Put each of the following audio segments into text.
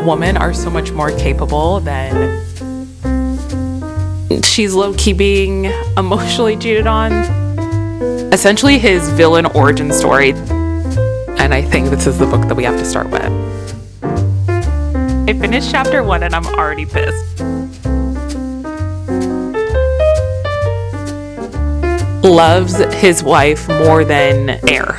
women are so much more capable than she's low-key being emotionally cheated on. Essentially his villain origin story. And I think this is the book that we have to start with. I finished chapter 1 and I'm already pissed. Loves his wife more than air.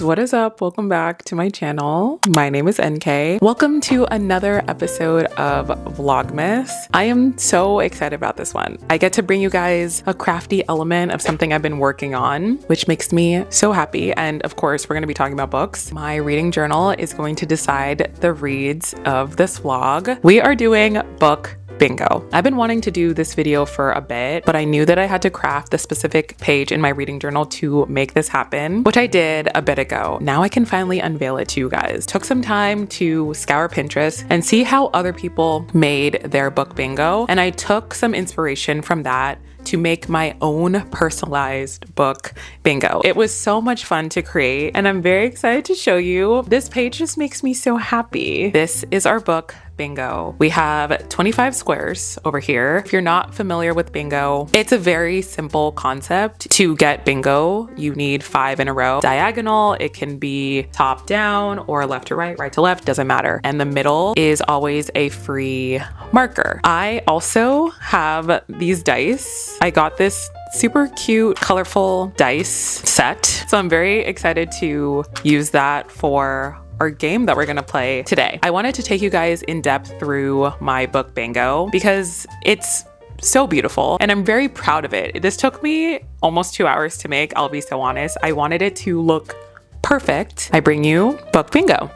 What is up? Welcome back to my channel. My name is NK. Welcome to another episode of Vlogmas. I am so excited about this one. I get to bring you guys a crafty element of something I've been working on, which makes me so happy. And of course, we're going to be talking about books. My reading journal is going to decide the reads of this vlog. We are doing book bingo. I've been wanting to do this video for a bit, but I knew that I had to craft the specific page in my reading journal to make this happen, which I did a bit ago. Now I can finally unveil it to you guys. Took some time to scour Pinterest and see how other people made their book bingo, and I took some inspiration from that to make my own personalized book bingo. It was so much fun to create, and I'm very excited to show you. This page just makes me so happy. This is our book bingo. We have 25 squares over here. If you're not familiar with bingo, it's a very simple concept. To get bingo, you need 5 in a row. Diagonal, it can be top down or left to right, right to left, doesn't matter. And the middle is always a free marker. I also have these dice. I got this super cute, colorful dice set. So I'm very excited to use that for our game that we're gonna play today. I wanted to take you guys in depth through my book bingo because it's so beautiful and I'm very proud of it. This took me almost 2 hours to make, I'll be so honest. I wanted it to look perfect. I bring you book bingo.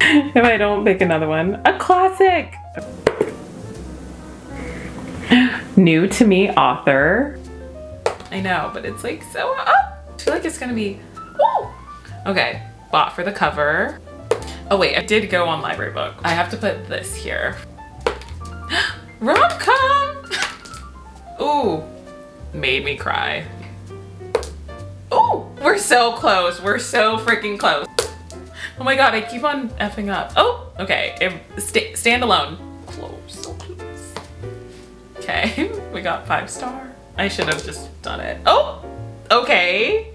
If I don't pick another one, a classic. New to me author. I know, but it's like so up. I feel like it's gonna be, woo! Okay, bought for the cover. Oh wait, I did go on Library Book. I have to put this here. Rom-com! Ooh, made me cry. Ooh, we're so close. We're so freaking close. Oh my God, I keep on effing up. Oh, okay, stand alone. Close, so close. Okay, we got 5-star. I should have just done it. Oh, okay.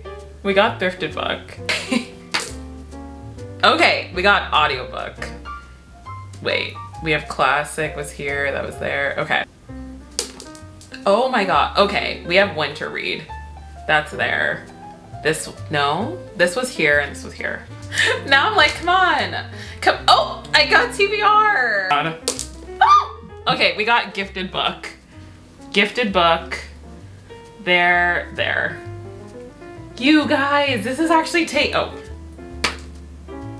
We got thrifted book. Okay, we got audiobook. Wait, we have classic was here, that was there. Okay. Oh my God, okay, we have winter read. That's there. This, no, this was here and this was here. Now I'm like, come on. Come, oh, I got TBR. Oh, okay, we got gifted book. Gifted book. There. You guys, this is actually oh.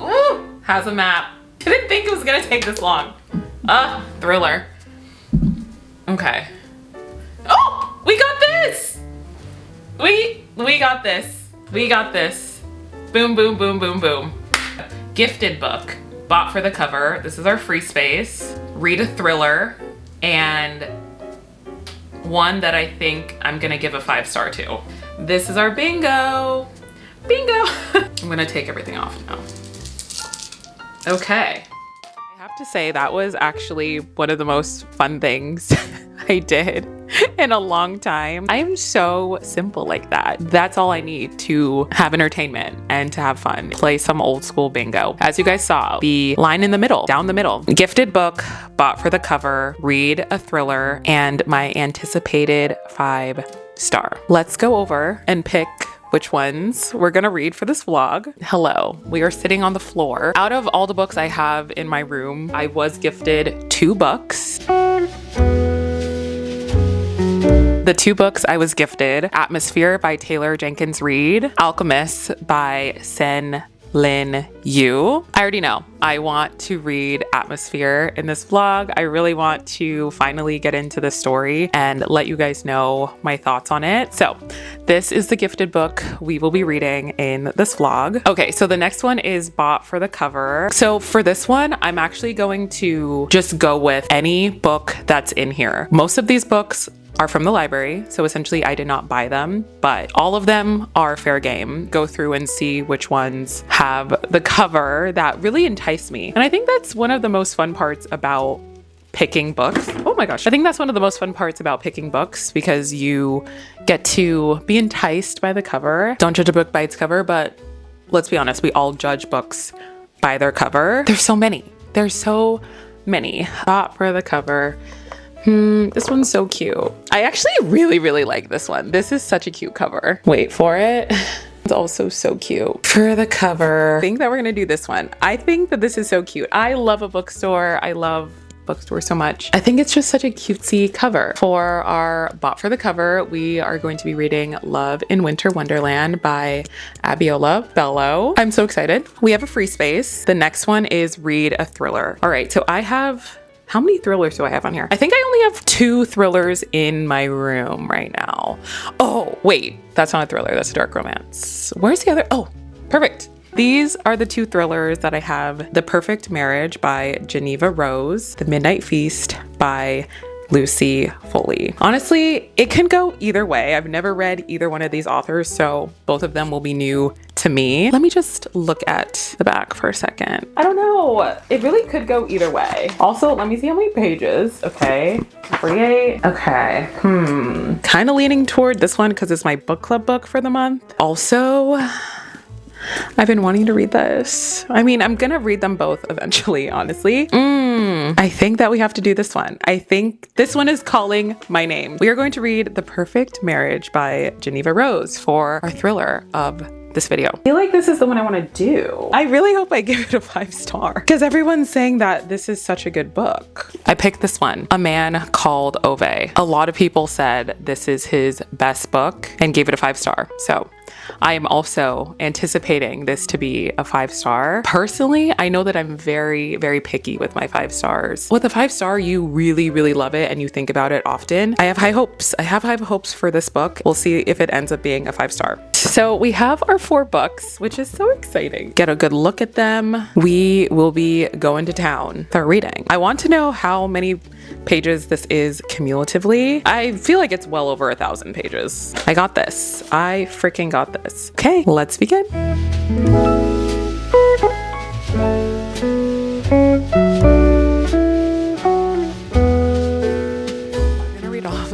Ooh, has a map. Didn't think it was gonna take this long. Thriller. Okay. Oh, we got this. We got this. We got this. Boom, boom, boom, boom, boom. Gifted book. Bought for the cover. This is our free space. Read a thriller. And one that I think I'm gonna give a 5-star to. This is our bingo. Bingo. I'm gonna take everything off now. Okay. I have to say that was actually one of the most fun things I did in a long time. I am so simple like that. That's all I need to have entertainment and to have fun. Play some old school bingo. As you guys saw, the line in the middle, down the middle. Gifted book, bought for the cover, read a thriller, and my anticipated 5-star. Let's go over and pick which ones we're gonna read for this vlog. Hello, we are sitting on the floor. Out of all the books I have in my room, I was gifted 2 books. The 2 books I was gifted: Atmosphere by Taylor Jenkins Reid, Alchemist by Sen Lin Yu. I already know I want to read Atmosphere in this vlog. I really want to finally get into the story and let you guys know my thoughts on it. So this is the gifted book we will be reading in this vlog. Okay, so the next one is Bought for the Cover. So for this one, I'm actually going to just go with any book that's in here. Most of these books are from the library. So essentially I did not buy them, but all of them are fair game. Go through and see which ones have the cover that really enticed me. And I think that's one of the most fun parts about picking books. Oh my gosh. I think that's one of the most fun parts about picking books because you get to be enticed by the cover. Don't judge a book by its cover, but let's be honest, we all judge books by their cover. There's so many. There's so many. Thought for the cover. This one's so cute. I actually really like this one. This is such a cute cover. Wait for it. It's also so cute. For the cover, I think that we're gonna do this one. I think that this is so cute. I love a bookstore. I love bookstore so much. I think it's just such a cutesy cover. For our bought for the cover, we are going to be reading Love in Winter Wonderland by Abiola Bello. I'm so excited. We have a free space. The next one is read a thriller. All right, so I have, how many thrillers do I have on here? I think I only have 2 thrillers in my room right now. Oh, wait, that's not a thriller, that's a dark romance. Where's the other? Oh, perfect. These are the 2 thrillers that I have. The Perfect Marriage by Geneva Rose, The Midnight Feast by Lucy Foley. Honestly, it can go either way. I've never read either one of these authors, so both of them will be new to me. Let me just look at the back for a second. I don't know. It really could go either way. Also, let me see how many pages. Okay, 48. Okay, kind of leaning toward this one because it's my book club book for the month. Also, I've been wanting to read this. I mean, I'm gonna read them both eventually, honestly. I think that we have to do this one. I think this one is calling my name. We are going to read The Perfect Marriage by Geneva Rose for our thriller of this video. I feel like this is the one I want to do. I really hope I give it a 5-star because everyone's saying that this is such a good book. I picked this one, A Man Called Ove. A lot of people said this is his best book and gave it a 5-star. So I am also anticipating this to be a 5-star. Personally, I know that I'm very picky with my 5 stars. With a 5-star, you really love it and you think about it often. I have high hopes. I have high hopes for this book. We'll see if it ends up being a 5-star. So we have our 4 books, which is so exciting. Get a good look at them. We will be going to town for reading. I want to know how many pages this is cumulatively. I feel like it's well over 1,000 pages. I got this. I freaking got this. Okay, let's begin.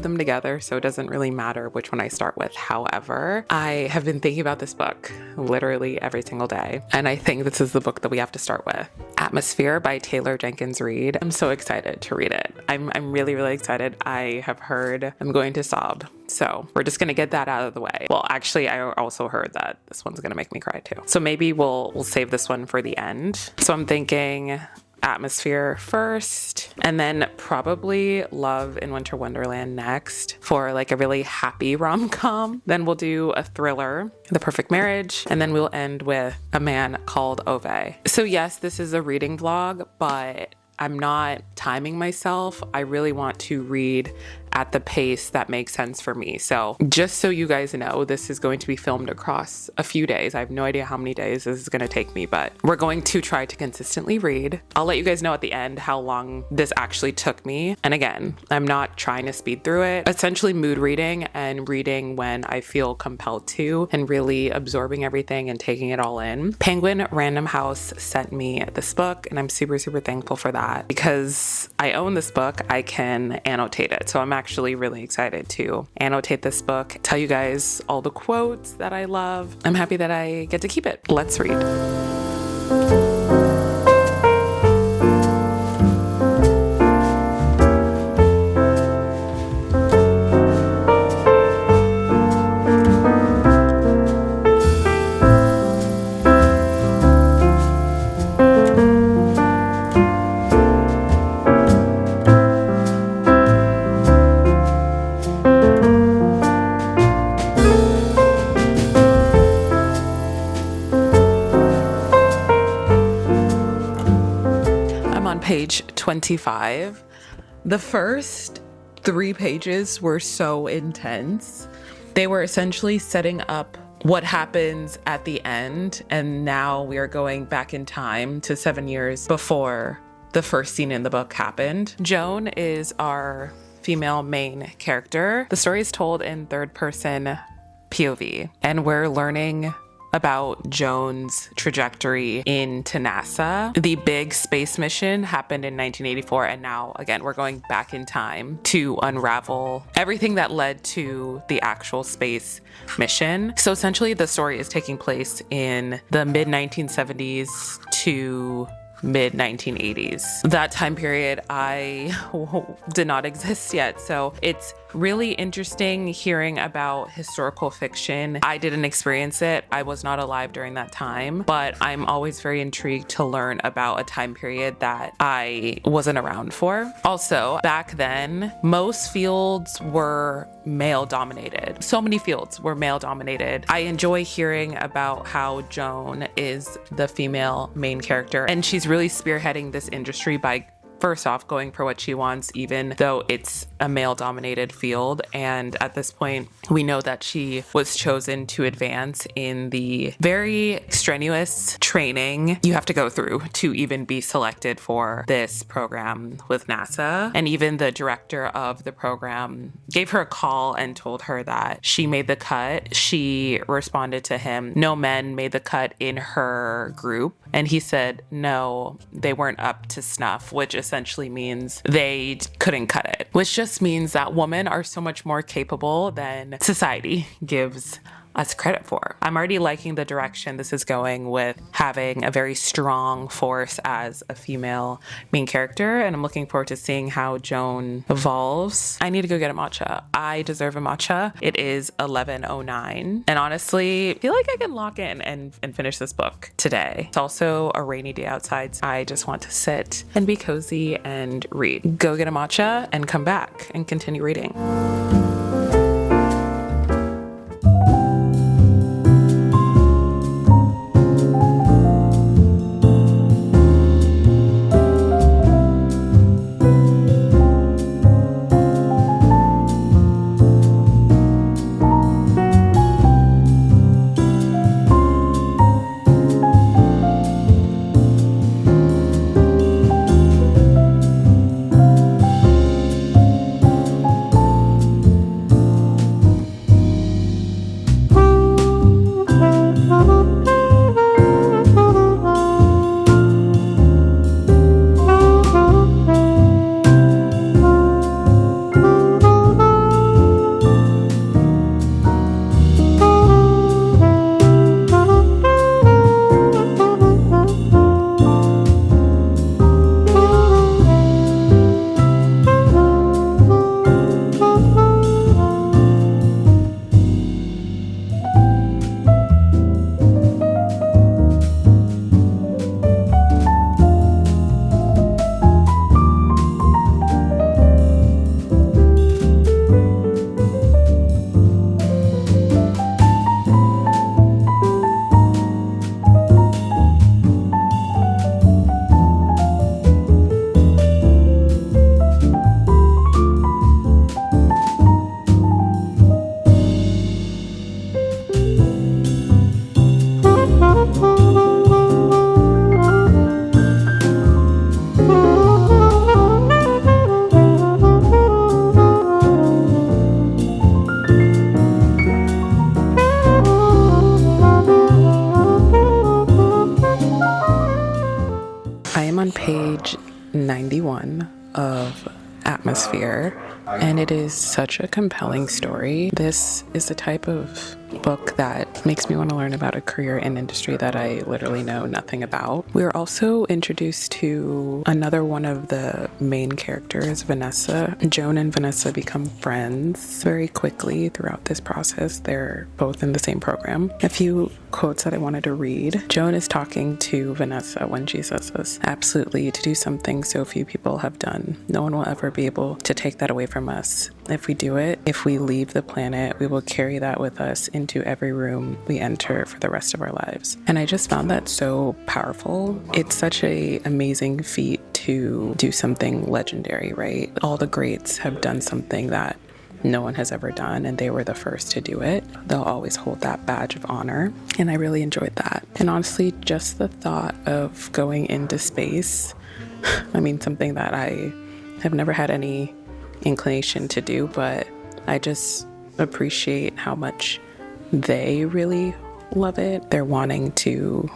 Them together, so it doesn't really matter which one I start with. However, I have been thinking about this book literally every single day, and I think this is the book that we have to start with. Atmosphere by Taylor Jenkins Reid. I'm so excited to read it. I'm really excited. I have heard I'm going to sob. So we're just gonna get that out of the way. Well, actually, I also heard that this one's gonna make me cry too. So maybe we'll save this one for the end. So I'm thinking Atmosphere first, and then probably Love in Winter Wonderland next for like a really happy rom-com. Then we'll do a thriller, The Perfect Marriage, and then we'll end with A Man Called Ove. So yes, this is a reading vlog, but I'm not timing myself. I really want to read at the pace that makes sense for me. So just so you guys know, this is going to be filmed across a few days. I have no idea how many days this is going to take me, but we're going to try to consistently read. I'll let you guys know at the end how long this actually took me. And again, I'm not trying to speed through it. Essentially mood reading and reading when I feel compelled to and really absorbing everything and taking it all in. Penguin Random House sent me this book and I'm super thankful for that because I own this book. I can annotate it. So I'm actually really excited to annotate this book, tell you guys all the quotes that I love. I'm happy that I get to keep it. Let's read. Page 25. The first 3 pages were so intense. They were essentially setting up what happens at the end, and now we are going back in time to 7 years before the first scene in the book happened. Joan is our female main character. The story is told in third person POV, and we're learning about Joan's trajectory into NASA. The big space mission happened in 1984, and now again we're going back in time to unravel everything that led to the actual space mission. So essentially the story is taking place in the mid 1970s to mid 1980s. That time period I did not exist yet, so it's really interesting hearing about historical fiction. I didn't experience it. I was not alive during that time, but I'm always very intrigued to learn about a time period that I wasn't around for. Also, back then, most fields were male dominated. So many fields were male dominated. I enjoy hearing about how Joan is the female main character, and she's really spearheading this industry by first off going for what she wants, even though it's a male dominated field. And at this point, we know that she was chosen to advance in the very strenuous training you have to go through to even be selected for this program with NASA. And even the director of the program gave her a call and told her that she made the cut. She responded to him, no men made the cut in her group. And he said, no, they weren't up to snuff, which essentially means they couldn't cut it, which just means that women are so much more capable than society gives us credit for. I'm already liking the direction this is going with having a very strong force as a female main character, and I'm looking forward to seeing how Joan evolves. I need to go get a matcha. I deserve a matcha. It is 11:09, and honestly, I feel like I can lock in and finish this book today. It's also a rainy day outside, so I just want to sit and be cozy and read. Go get a matcha and come back and continue reading. On page 91 of Atmosphere, and it is such a compelling story. This is the type of book that makes me want to learn about a career in industry that I literally know nothing about. We were also introduced to another one of the main characters, Vanessa. Joan and Vanessa become friends very quickly throughout this process. They're both in the same program. A few quotes that I wanted to read. Joan is talking to Vanessa when she says this. Absolutely, to do something so few people have done. No one will ever be able to take that away from us. If we do it, if we leave the planet, we will carry that with us into every room we enter for the rest of our lives. And I just found that so powerful. It's such an amazing feat to do something legendary, right? All the greats have done something that no one has ever done, and they were the first to do it. They'll always hold that badge of honor, and I really enjoyed that. And honestly, just the thought of going into space, I mean, something that I have never had any inclination to do, but I just appreciate how much they really love it. They're wanting to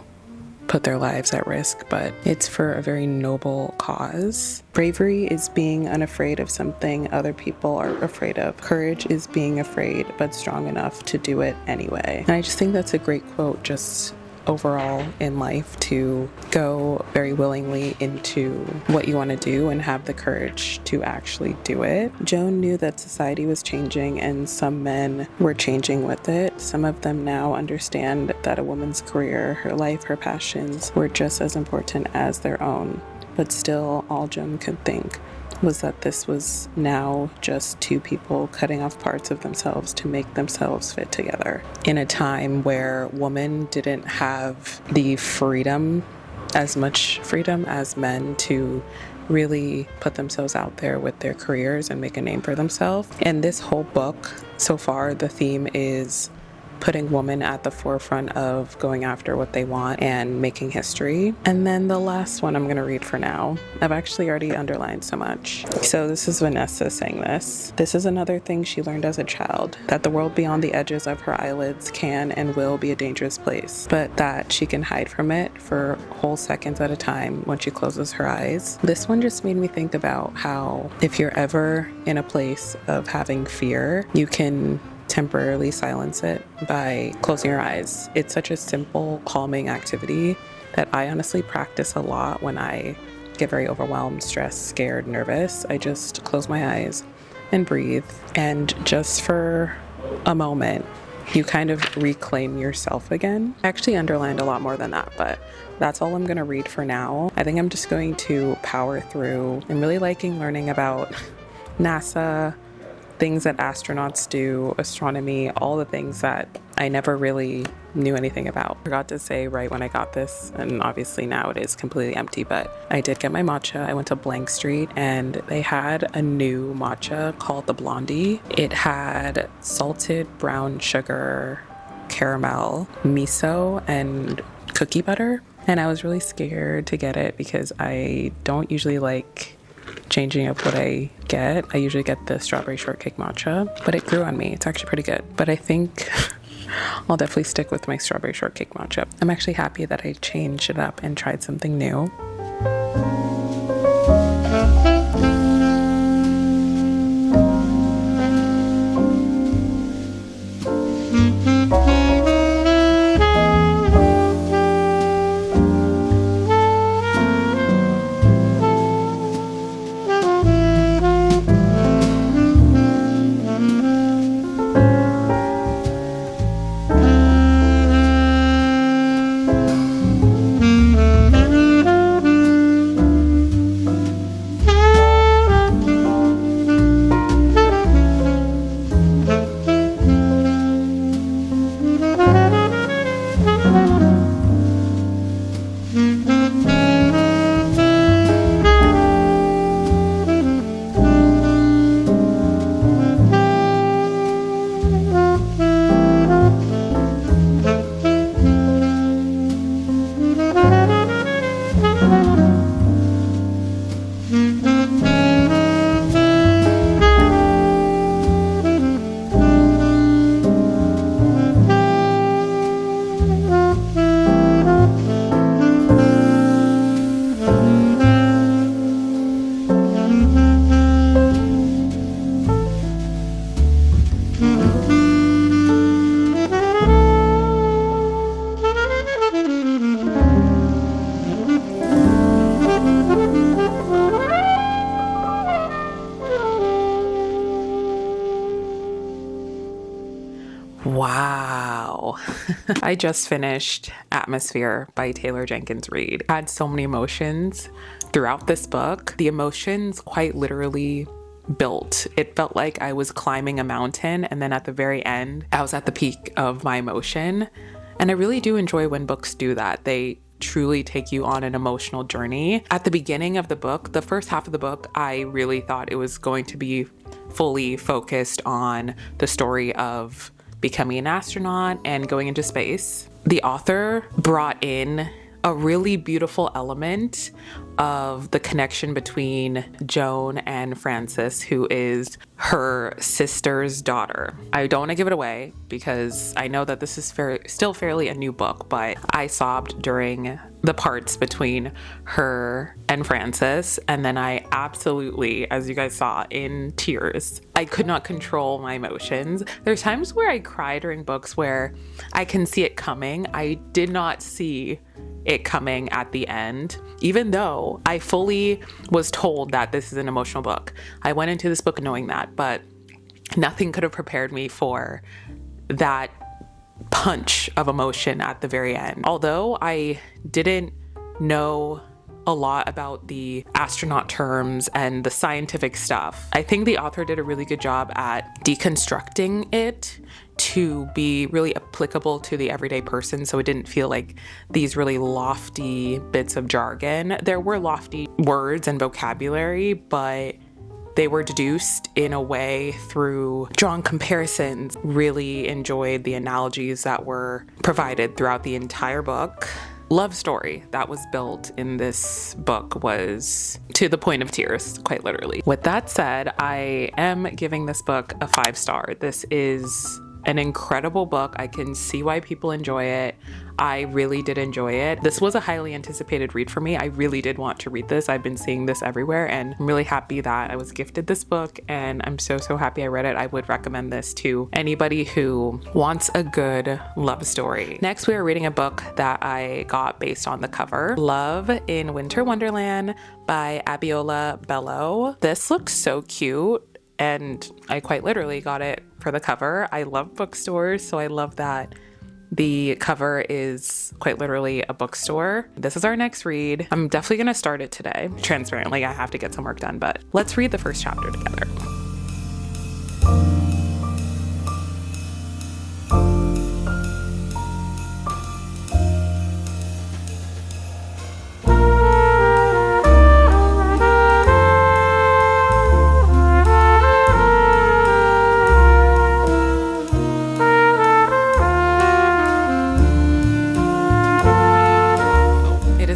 put their lives at risk, but it's for a very noble cause. Bravery is being unafraid of something other people are afraid of. Courage is being afraid but strong enough to do it anyway. And I just think that's a great quote just overall in life, to go very willingly into what you want to do and have the courage to actually do it. Joan knew that society was changing and some men were changing with it. Some of them now understand that a woman's career, her life, her passions were just as important as their own. But still, all Joan could think was that this was now just two people cutting off parts of themselves to make themselves fit together. In a time where women didn't have the freedom, as much freedom as men, to really put themselves out there with their careers and make a name for themselves. And this whole book, so far, the theme is putting women at the forefront of going after what they want and making history. And then the last one I'm going to read for now, I've actually already underlined so much. So this is Vanessa saying this. This is another thing she learned as a child, that the world beyond the edges of her eyelids can and will be a dangerous place, but that she can hide from it for whole seconds at a time when she closes her eyes. This one just made me think about how if you're ever in a place of having fear, you can temporarily silence it by closing your eyes. It's such a simple, calming activity that I honestly practice a lot when I get very overwhelmed, stressed, scared, nervous. I just close my eyes and breathe. And just for a moment, you kind of reclaim yourself again. I actually underlined a lot more than that, but that's all I'm going to read for now. I think I'm just going to power through. I'm really liking learning about NASA, things that astronauts do, astronomy, all the things that I never really knew anything about. I forgot to say right when I got this, and obviously now it is completely empty, but I did get my matcha. I went to Blank Street and they had a new matcha called the Blondie. It had salted brown sugar, caramel, miso, and cookie butter. And I was really scared to get it because I don't usually like changing up what I get. I usually get the strawberry shortcake matcha, but it grew on me. It's actually pretty good. But I think I'll definitely stick with my strawberry shortcake matcha. I'm actually happy that I changed it up and tried something new. Wow. I just finished Atmosphere by Taylor Jenkins Reid. I had so many emotions throughout this book. The emotions quite literally built. It felt like I was climbing a mountain, and then at the very end, I was at the peak of my emotion. And I really do enjoy when books do that. They truly take you on an emotional journey. At the beginning of the book, the first half of the book, I really thought it was going to be fully focused on the story of becoming an astronaut and going into space. The author brought in a really beautiful element of the connection between Joan and Frances, who is her sister's daughter. I don't want to give it away because I know that this is still fairly a new book, but I sobbed during the parts between her and Frances, and then I absolutely, as you guys saw, in tears. I could not control my emotions. There's times where I cry during books where I can see it coming. I did not see it coming at the end, even though I fully was told that this is an emotional book. I went into this book knowing that, but nothing could have prepared me for that punch of emotion at the very end. Although I didn't know a lot about the astronaut terms and the scientific stuff, I think the author did a really good job at deconstructing it to be really applicable to the everyday person, so it didn't feel like these really lofty bits of jargon. There were lofty words and vocabulary, but they were deduced in a way through drawn comparisons. Really enjoyed the analogies that were provided throughout the entire book. Love story that was built in this book was to the point of tears, quite literally. With that said, I am giving this book a 5-star. This is an incredible book. I can see why people enjoy it. I really did enjoy it. This was a highly anticipated read for me. I really did want to read this. I've been seeing this everywhere, and I'm really happy that I was gifted this book, and I'm so happy I read it. I would recommend this to anybody who wants a good love story. Next, we are reading a book that I got based on the cover, Love in Winter Wonderland by Abiola Bello. This looks so cute, and I quite literally got it for the cover. I love bookstores, so I love that the cover is quite literally a bookstore. This is our next read. I'm definitely gonna start it today. Transparently, I have to get some work done, but let's read the first chapter together.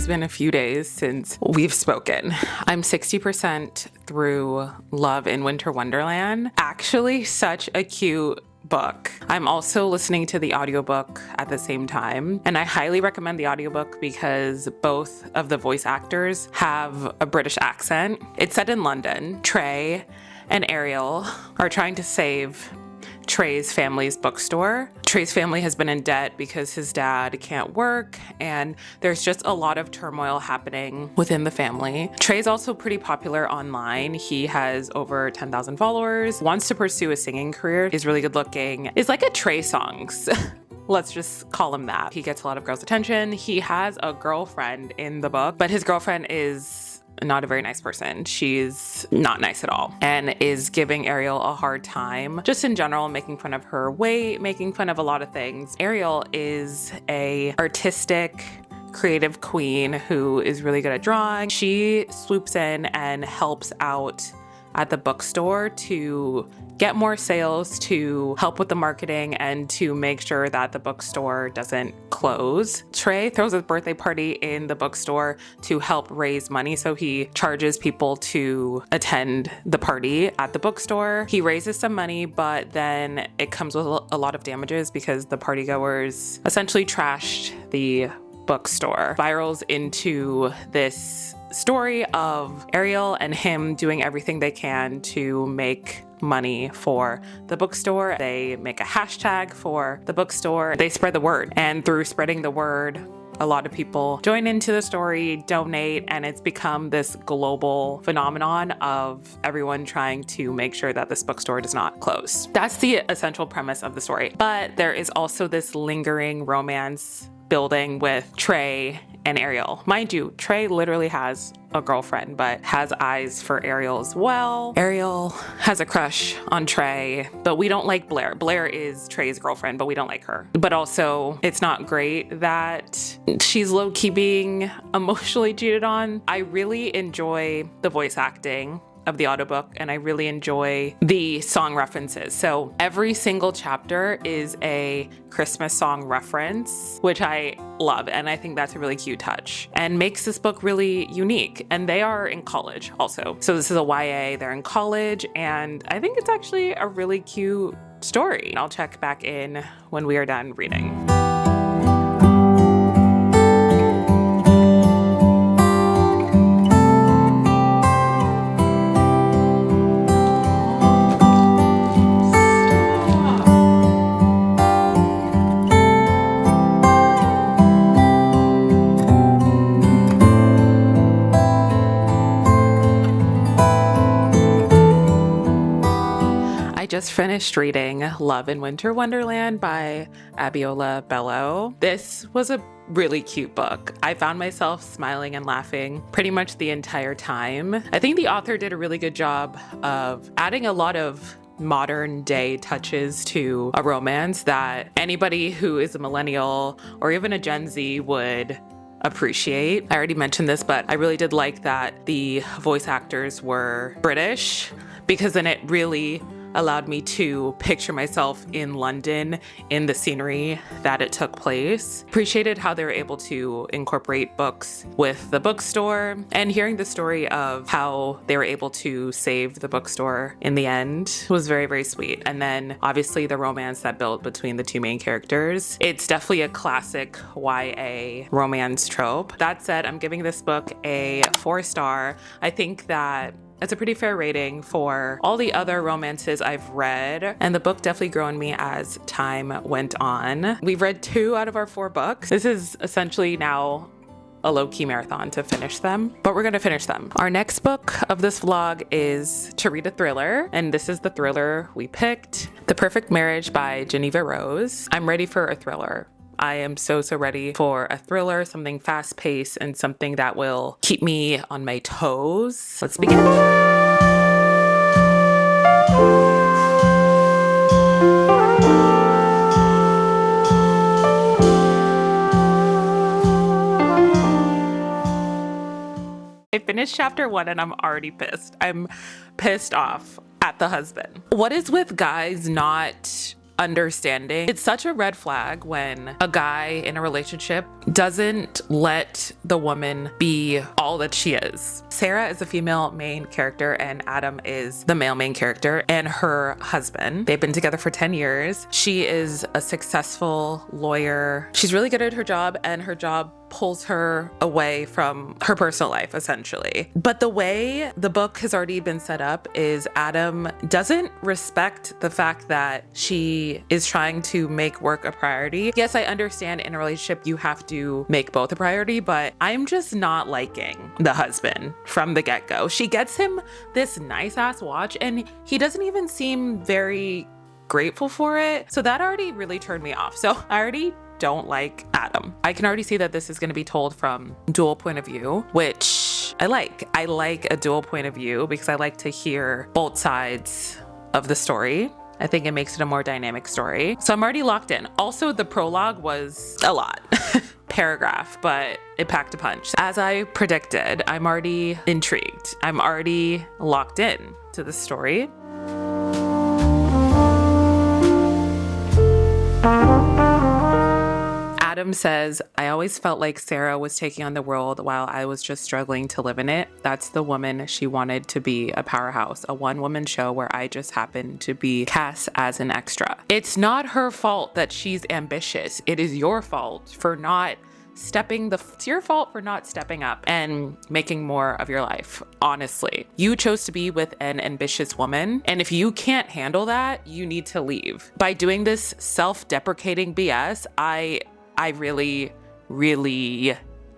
Been a few days since we've spoken. I'm 60% through Love in Winter Wonderland. Actually, such a cute book. I'm also listening to the audiobook at the same time, and I highly recommend the audiobook because both of the voice actors have a British accent. It's set in London. Trey and Ariel are trying to save Trey's family's bookstore. Trey's family has been in debt because his dad can't work, and there's just a lot of turmoil happening within the family. Trey's also pretty popular online. He has over 10,000 followers, wants to pursue a singing career, is really good looking, is like a Trey Songs. Let's just call him that. He gets a lot of girls' attention. He has a girlfriend in the book, but his girlfriend is not a very nice person. She's not nice at all and is giving Ariel a hard time, just in general, making fun of her weight, making fun of a lot of things. Ariel is a artistic, creative queen who is really good at drawing. She swoops in and helps out at the bookstore to get more sales, to help with the marketing, and to make sure that the bookstore doesn't close. Trey throws a birthday party in the bookstore to help raise money, so he charges people to attend the party at the bookstore. He raises some money, but then it comes with a lot of damages because the partygoers essentially trashed the bookstore. Spirals into this story of Ariel and him doing everything they can to make money for the bookstore. They make a hashtag for the bookstore. They spread the word, and through spreading the word, a lot of people join into the story, donate, and it's become this global phenomenon of everyone trying to make sure that this bookstore does not close. That's the essential premise of the story. But there is also this lingering romance building with Trey and Ariel. Mind you, Trey literally has a girlfriend, but has eyes for Ariel as well. Ariel has a crush on Trey, but we don't like Blair. Blair is Trey's girlfriend, but we don't like her. But also, it's not great that she's low-key being emotionally cheated on. I really enjoy the voice acting of the audiobook, and I really enjoy the song references. So every single chapter is a Christmas song reference, which I love, and I think that's a really cute touch and makes this book really unique. And they are in college also. So this is a YA, they're in college, and I think it's actually a really cute story. I'll check back in when we are done reading. Just finished reading Love in Winter Wonderland by Abiola Bello. This was a really cute book. I found myself smiling and laughing pretty much the entire time. I think the author did a really good job of adding a lot of modern day touches to a romance that anybody who is a millennial or even a Gen Z would appreciate. I already mentioned this, but I really did like that the voice actors were British, because then it really allowed me to picture myself in London in the scenery that it took place. Appreciated how they were able to incorporate books with the bookstore, and hearing the story of how they were able to save the bookstore in the end was very, very sweet. And then obviously the romance that built between the two main characters. It's definitely a classic YA romance trope. That said, I'm giving this book a 4-star. I think that it's a pretty fair rating for all the other romances I've read, and the book definitely grew on me as time went on. We've read 2 out of our 4 books. This is essentially now a low-key marathon to finish them, but we're gonna finish them. Our next book of this vlog is to read a thriller, and this is the thriller we picked, The Perfect Marriage by Geneva Rose. I'm ready for a thriller. I am so ready for a thriller, something fast-paced and something that will keep me on my toes. Let's begin. I finished chapter 1 and I'm already pissed. I'm pissed off at the husband. What is with guys not understanding? It's such a red flag when a guy in a relationship doesn't let the woman be all that she is. Sarah is the female main character and Adam is the male main character, and her husband. They've been together for 10 years. She is a successful lawyer. She's really good at her job, and her job pulls her away from her personal life, essentially. But the way the book has already been set up is Adam doesn't respect the fact that she is trying to make work a priority. Yes, I understand in a relationship you have to make both a priority, but I'm just not liking the husband from the get-go. She gets him this nice ass watch and he doesn't even seem very grateful for it. So that already really turned me off. So I already don't like Adam. I can already see that this is going to be told from dual point of view, which I like. I like a dual point of view because I like to hear both sides of the story. I think it makes it a more dynamic story. So I'm already locked in. Also, the prologue was a lot. Paragraph, but it packed a punch. As I predicted, I'm already intrigued. I'm already locked in to the story. Adam says, I always felt like Sarah was taking on the world while I was just struggling to live in it. That's the woman she wanted to be, a powerhouse, a one-woman show where I just happened to be cast as an extra. It's not her fault that she's ambitious. It is your fault for not it's your fault for not stepping up and making more of your life. Honestly, you chose to be with an ambitious woman, and if you can't handle that, you need to leave. By doing this self-deprecating BS, I really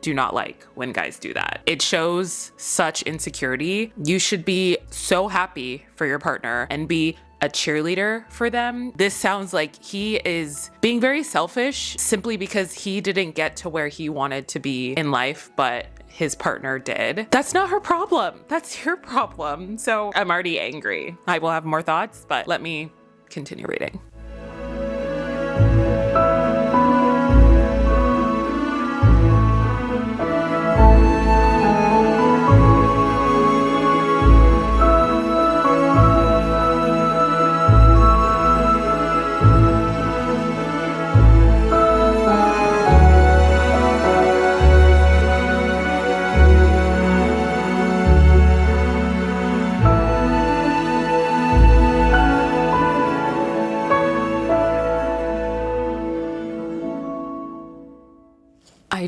do not like when guys do that. It shows such insecurity. You should be so happy for your partner and be a cheerleader for them. This sounds like he is being very selfish simply because he didn't get to where he wanted to be in life, but his partner did. That's not her problem. That's your problem. So I'm already angry. I will have more thoughts, but let me continue reading.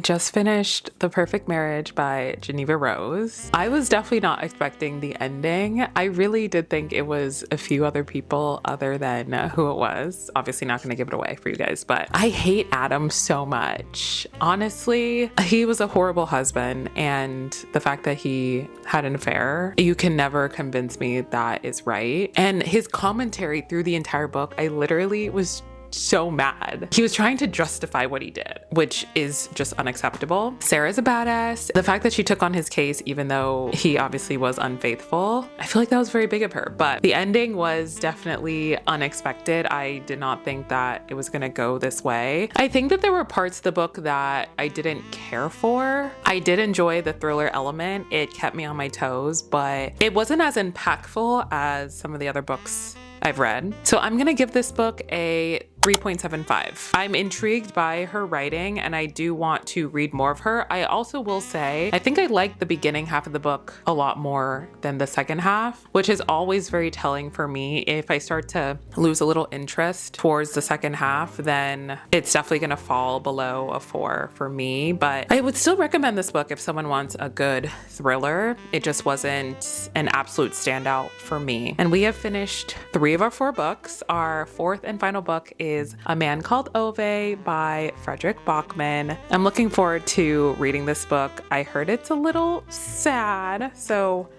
just finished The Perfect Marriage by Geneva Rose. I was definitely not expecting the ending. I really did think it was a few other people other than who it was. Obviously not going to give it away for you guys, but I hate Adam so much. Honestly, he was a horrible husband, and the fact that he had an affair, you can never convince me that is right. And his commentary through the entire book, I literally was so mad. He was trying to justify what he did, which is just unacceptable. Sarah's a badass. The fact that she took on his case, even though he obviously was unfaithful, I feel like that was very big of her. But the ending was definitely unexpected. I did not think that it was gonna go this way. I think that there were parts of the book that I didn't care for. I did enjoy the thriller element. It kept me on my toes, but it wasn't as impactful as some of the other books I've read. So I'm gonna give this book a 3.75. I'm intrigued by her writing and I do want to read more of her. I also will say, I think I like the beginning half of the book a lot more than the second half, which is always very telling for me. If I start to lose a little interest towards the second half, then it's definitely gonna fall below a 4 for me. But I would still recommend this book if someone wants a good thriller. It just wasn't an absolute standout for me. And we have finished 3 of our 4 books. Our 4th and final book is A Man Called Ove by Frederick Bachman. I'm looking forward to reading this book. I heard it's a little sad, so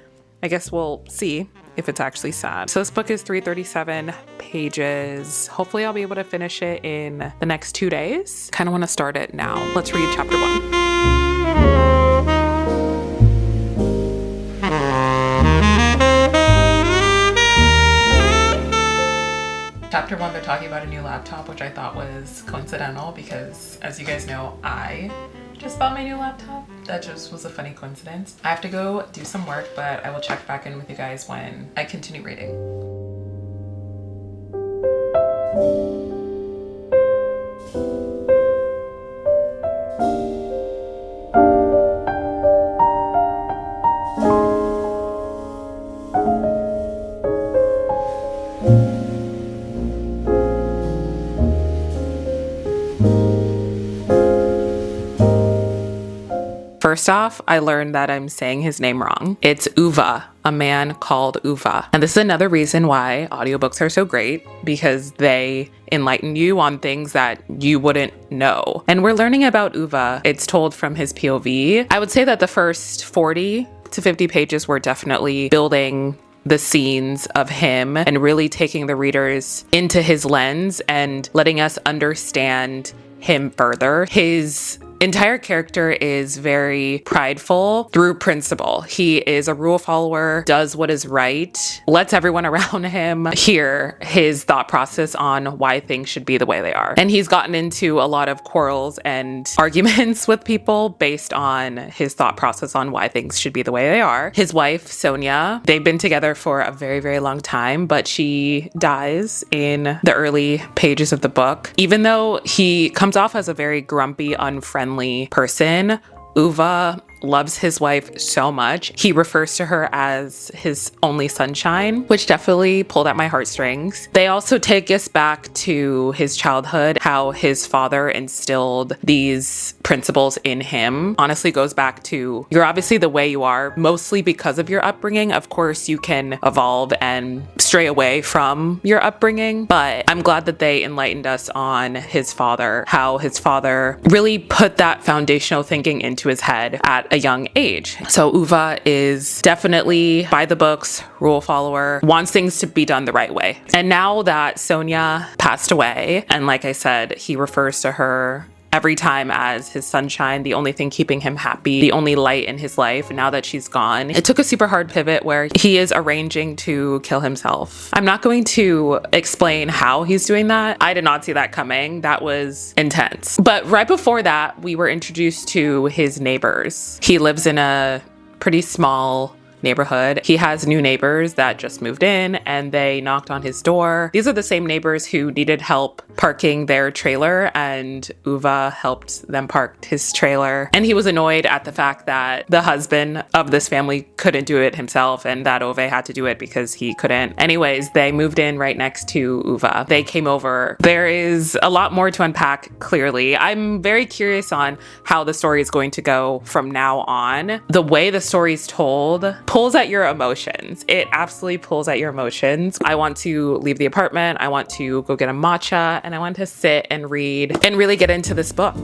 I guess we'll see if it's actually sad. So this book is 337 pages. Hopefully I'll be able to finish it in the next 2 days. Kind of want to start it now. Let's read chapter 1. Chapter 1, they're talking about a new laptop, which I thought was coincidental because, as you guys know, I just bought my new laptop. That just was a funny coincidence. I have to go do some work, but I will check back in with you guys when I continue reading. First off, I learned that I'm saying his name wrong. It's Ove, A Man Called Ove. And this is another reason why audiobooks are so great, because they enlighten you on things that you wouldn't know. And we're learning about Ove. It's told from his POV. I would say that the first 40 to 50 pages were definitely building the scenes of him and really taking the readers into his lens and letting us understand him further. His entire character is very prideful through principle. He is a rule follower, does what is right, lets everyone around him hear his thought process on why things should be the way they are. And he's gotten into a lot of quarrels and arguments with people based on his thought process on why things should be the way they are. His wife, Sonia, they've been together for a very, very long time, but she dies in the early pages of the book. Even though he comes off as a very grumpy, unfriendly person, Ove loves his wife so much. He refers to her as his only sunshine, which definitely pulled at my heartstrings. They also take us back to his childhood, how his father instilled these principles in him. Honestly goes back to, you're obviously the way you are, mostly because of your upbringing. Of course, you can evolve and stray away from your upbringing, but I'm glad that they enlightened us on his father, how his father really put that foundational thinking into his head at a young age. So Ove is definitely by the books, rule follower, wants things to be done the right way. And now that Sonia passed away, and like I said, he refers to her every time as his sunshine, the only thing keeping him happy, the only light in his life. Now that she's gone, it took a super hard pivot where he is arranging to kill himself. I'm not going to explain how he's doing that. I did not see that coming. That was intense. But right before that, we were introduced to his neighbors. He lives in a pretty small neighborhood. He has new neighbors that just moved in and they knocked on his door. These are the same neighbors who needed help parking their trailer, and Ove helped them park his trailer. And he was annoyed at the fact that the husband of this family couldn't do it himself and that Ove had to do it because he couldn't. Anyways, they moved in right next to Ove. They came over. There is a lot more to unpack, clearly. I'm very curious on how the story is going to go from now on. The way the story's told pulls at your emotions. It absolutely pulls at your emotions. I want to leave the apartment. I want to go get a matcha, and I want to sit and read and really get into this book.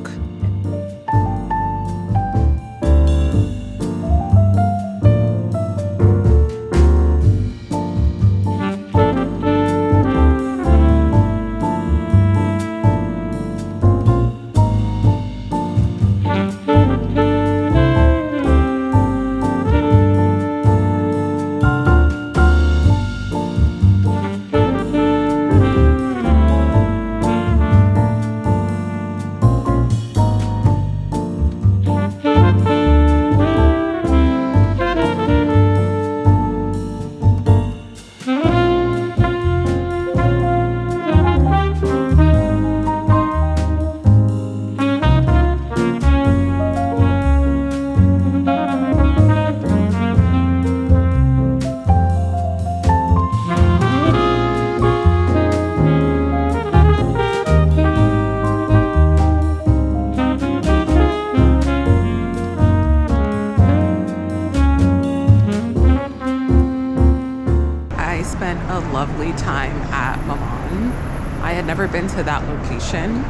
Lovely time at Maman. I had never been to that location.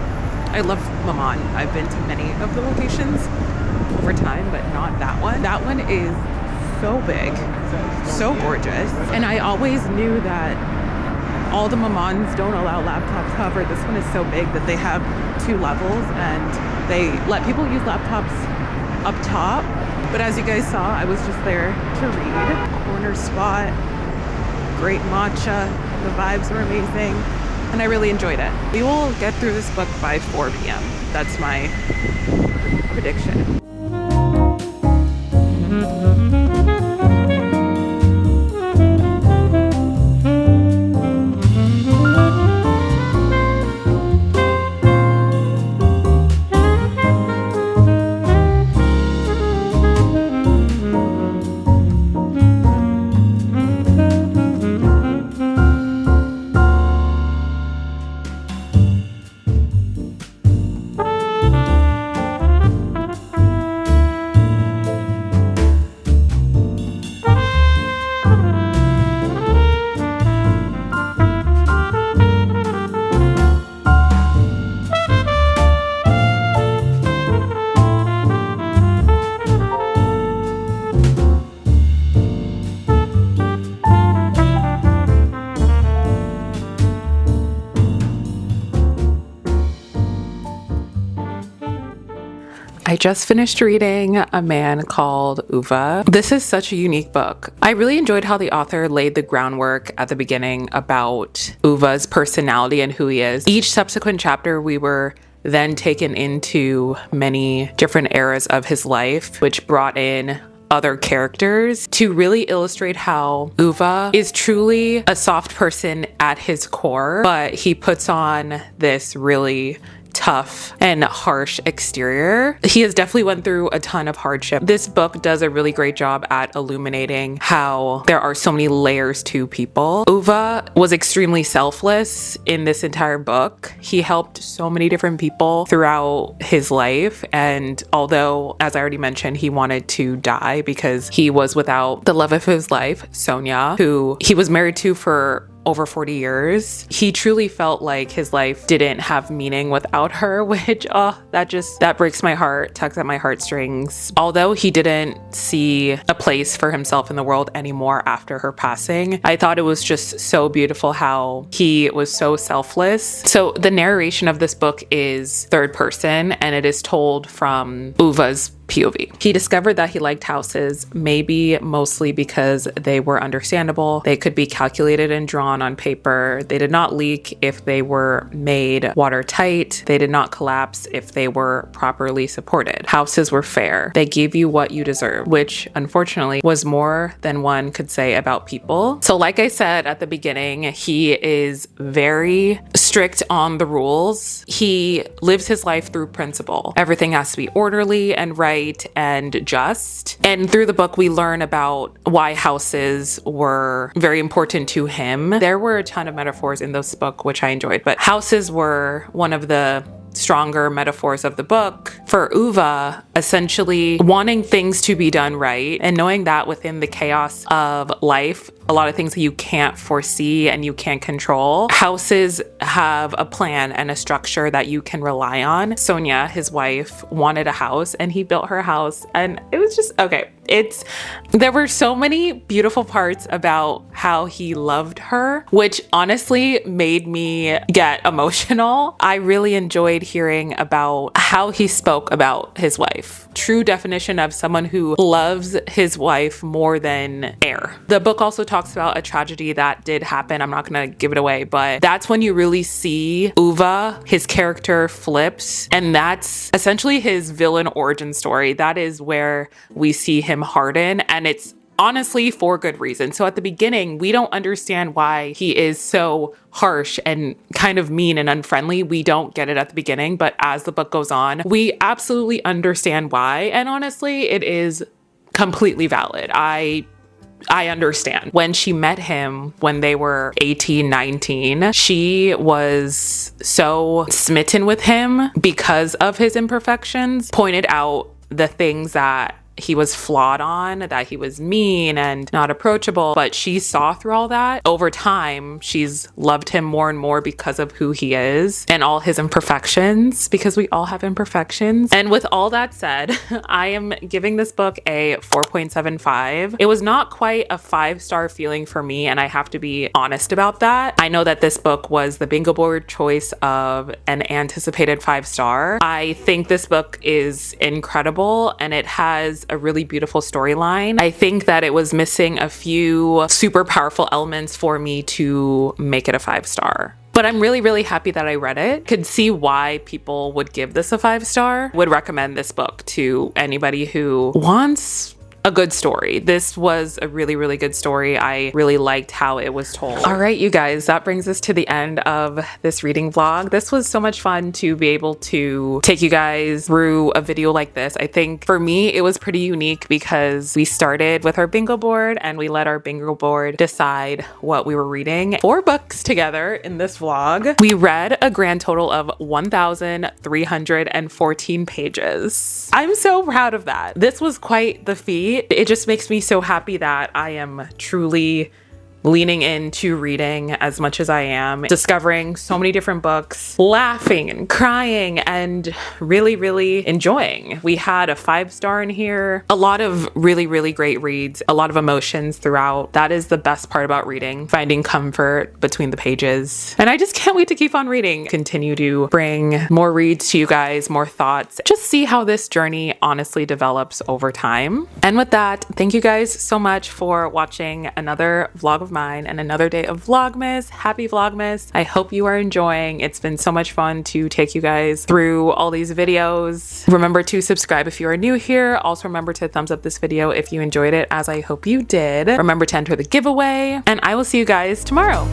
I love Maman. I've been to many of the locations over time, but not that one. That one is so big, so gorgeous. And I always knew that all the Mamans don't allow laptops. However, this one is so big that they have 2 levels and they let people use laptops up top. But as you guys saw, I was just there to read. Corner spot. Great matcha, the vibes were amazing, and I really enjoyed it. We will get through this book by 4 p.m. That's my prediction. I just finished reading A Man Called Ove. This is such a unique book. I really enjoyed how the author laid the groundwork at the beginning about Ove's personality and who he is. Each subsequent chapter, we were then taken into many different eras of his life, which brought in other characters to really illustrate how Ove is truly a soft person at his core, but he puts on this really tough and harsh exterior. He has definitely went through a ton of hardship. This book does a really great job at illuminating how there are so many layers to people. Ove was extremely selfless in this entire book. He helped so many different people throughout his life, and although, as I already mentioned, he wanted to die because he was without the love of his life, Sonia, who he was married to for over 40 years. He truly felt like his life didn't have meaning without her, which, that breaks my heart, tugs at my heartstrings. Although he didn't see a place for himself in the world anymore after her passing, I thought it was just so beautiful how he was so selfless. So the narration of this book is third person, and it is told from Ove's POV. He discovered that he liked houses, maybe mostly because they were understandable. They could be calculated and drawn on paper. They did not leak if they were made watertight. They did not collapse if they were properly supported. Houses were fair. They gave you what you deserve, which unfortunately was more than one could say about people. So like I said at the beginning, he is very strict on the rules. He lives his life through principle. Everything has to be orderly and right and just. And through the book, we learn about why houses were very important to him. There were a ton of metaphors in this book, which I enjoyed, but houses were one of the stronger metaphors of the book. For Ove, essentially wanting things to be done right and knowing that within the chaos of life, a lot of things that you can't foresee and you can't control, houses have a plan and a structure that you can rely on. Sonia, his wife, wanted a house and he built her house, and it was just okay. There were so many beautiful parts about how he loved her, which honestly made me get emotional. I really enjoyed hearing about how he spoke about his wife. True definition of someone who loves his wife more than air. The book also talks about a tragedy that did happen. I'm not gonna give it away, but that's when you really see Ove, his character flips, and that's essentially his villain origin story. That is where we see him harden, and it's honestly for good reason. So at the beginning, we don't understand why he is so harsh and kind of mean and unfriendly. We don't get it at the beginning, but as the book goes on, we absolutely understand why. And honestly, it is completely valid. I understand. When she met him when they were 18, 19, she was so smitten with him because of his imperfections, pointed out the things that he was flawed on, that he was mean and not approachable, but she saw through all that. Over time, she's loved him more and more because of who he is and all his imperfections, because we all have imperfections. And with all that said, I am giving this book a 4.75. It was not quite a 5-star feeling for me, and I have to be honest about that. I know that this book was the bingo board choice of an anticipated 5-star. I think this book is incredible and it has a really beautiful storyline. I think that it was missing a few super powerful elements for me to make it a 5-star. But I'm really, really happy that I read it. Could see why people would give this a 5-star. Would recommend this book to anybody who wants a good story. This was a really, really good story. I really liked how it was told. All right, you guys, that brings us to the end of this reading vlog. This was so much fun to be able to take you guys through a video like this. I think for me, it was pretty unique because we started with our bingo board and we let our bingo board decide what we were reading. 4 books together in this vlog. We read a grand total of 1,314 pages. I'm so proud of that. This was quite the feat. It just makes me so happy that I am truly leaning into reading as much as I am, discovering so many different books, laughing and crying and really, really enjoying. We had a 5-star in here, a lot of really, really great reads, a lot of emotions throughout. That is the best part about reading, finding comfort between the pages. And I just can't wait to keep on reading, continue to bring more reads to you guys, more thoughts, just see how this journey honestly develops over time. And with that, thank you guys so much for watching another vlog of mine and another day of Vlogmas. Happy Vlogmas. I hope you are enjoying. It's been so much fun to take you guys through all these videos. Remember to subscribe if you are new here. Also remember to thumbs up this video if you enjoyed it, as I hope you did. Remember to enter the giveaway, and I will see you guys tomorrow.